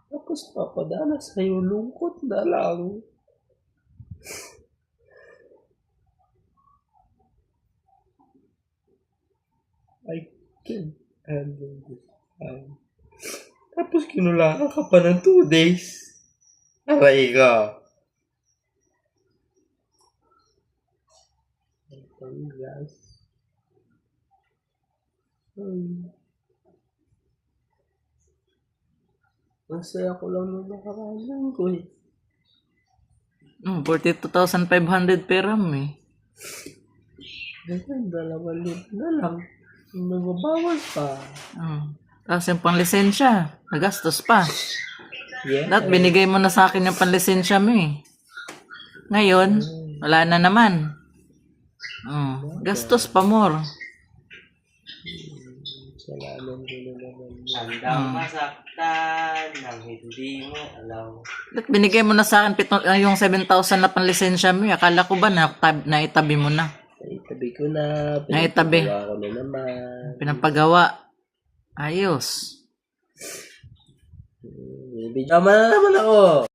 Tapos papadala sa'yo, lungkot na lang. I can't handle this time. Tapos kinulangan ka pa ng 2 days. Aray ka. Ang gas. Masaya ko lang nung nakaraan ko eh. 42,500 peram eh. Ganyan, 2,000 na lang. Nagbabawas pa. Tapos yung panlisensya, nagastos pa. Yeah. Dapat binigay mo na sa akin yung panlisensya mo eh. Ngayon, wala na naman. Gastos pa more. Salamat ko na naman. Handang masaktan nang hindi mo alam. Dapat binigay mo na sa akin yung 7,000 na panlisensya mo eh. Akala ko ba naitabi mo na? Naitabi ko na. Naitabi. Pinapagawa ko na naman. Pinapagawa. Ayos. Bigyan mo na naman ako.